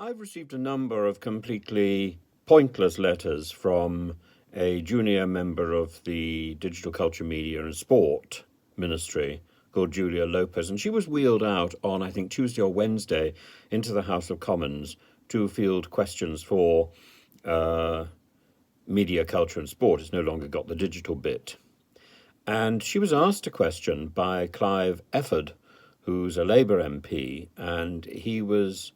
Clive received a number of completely pointless letters from a junior member of the Digital Culture, Media and Sport Ministry called Julia Lopez, and she was wheeled out on, I think, Tuesday or Wednesday into the House of Commons to field questions for media, culture and sport. It's no longer got the digital bit. And she was asked a question by Clive Efford, who's a Labour MP, and he was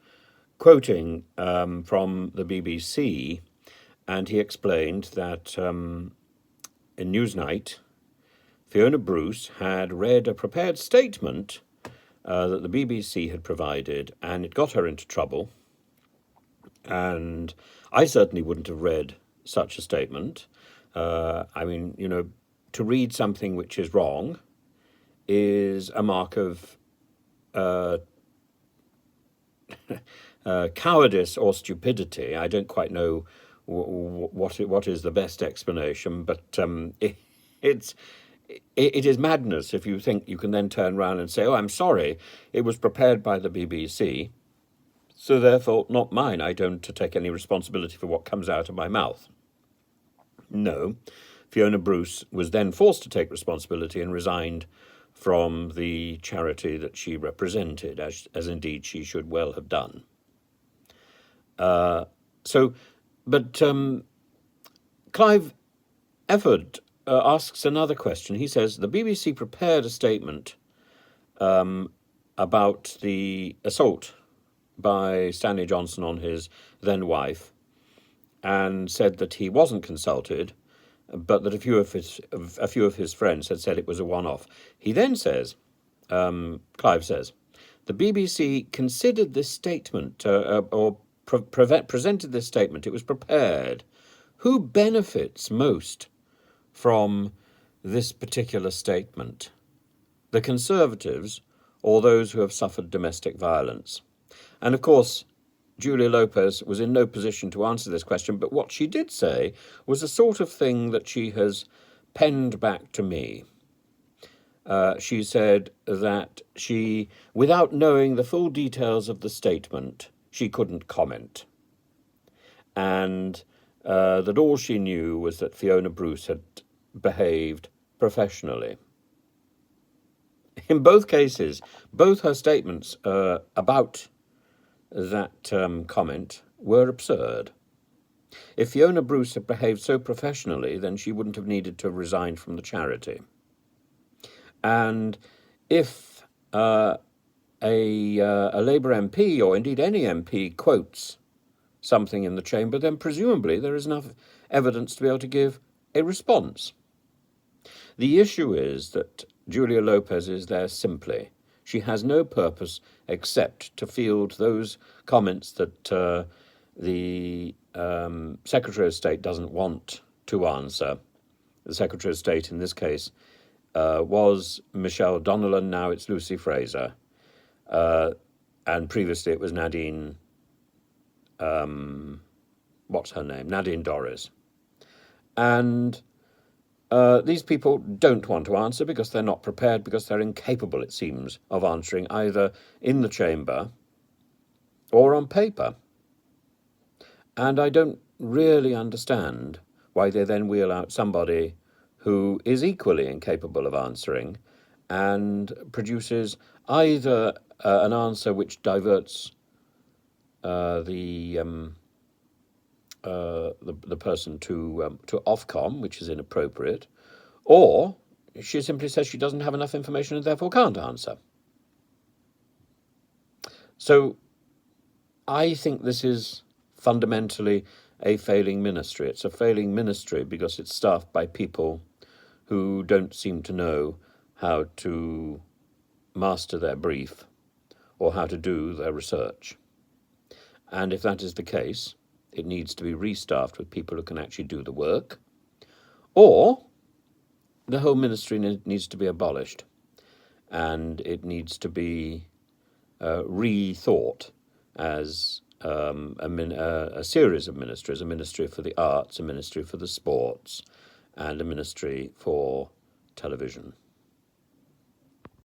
quoting from the BBC, and he explained that in Newsnight, Fiona Bruce had read a prepared statement that the BBC had provided, and it got her into trouble. And I certainly wouldn't have read such a statement. To read something which is wrong is a mark of cowardice or stupidity. I don't quite know what is the best explanation, but it is madness if you think you can then turn around and say, "Oh, I'm sorry, it was prepared by the BBC, so therefore not mine. I don't take any responsibility for what comes out of my mouth." No, Fiona Bruce was then forced to take responsibility and resigned from the charity that she represented, as indeed she should well have done. Clive Efford asks another question. He says, the BBC prepared a statement about the assault by Stanley Johnson on his then wife, and said that he wasn't consulted, but that a few of his friends had said it was a one-off. He then says, Clive says, the BBC considered this statement presented this statement. It was prepared. Who benefits most from this particular statement? The Conservatives or those who have suffered domestic violence? And of course, Julia Lopez was in no position to answer this question, but what she did say was the sort of thing that she has penned back to me. She said that she, without knowing the full details of the statement, she couldn't comment. And that all she knew was that Fiona Bruce had behaved professionally. In both cases, both her statements about that comment were absurd. If Fiona Bruce had behaved so professionally, then she wouldn't have needed to resign from the charity. And if a Labour MP, or indeed any MP, quotes something in the chamber, then presumably there is enough evidence to be able to give a response. The issue is that Julia Lopez is there simply. She has no purpose except to field those comments that the Secretary of State doesn't want to answer. The Secretary of State in this case was Michelle Donnellan, now it's Lucy Fraser. And previously it was Nadine, Nadine Dorries. And these people don't want to answer because they're not prepared, because they're incapable, it seems, of answering either in the chamber or on paper. And I don't really understand why they then wheel out somebody who is equally incapable of answering and produces either an answer which diverts the person to Ofcom, which is inappropriate, or she simply says she doesn't have enough information and therefore can't answer. So I think this is fundamentally a failing ministry. It's a failing ministry because it's staffed by people who don't seem to know how to master their brief or how to do their research. And if that is the case, it needs to be restaffed with people who can actually do the work, or the whole ministry needs to be abolished and it needs to be rethought as a series of ministries, a ministry for the arts, a ministry for the sports, and a ministry for television.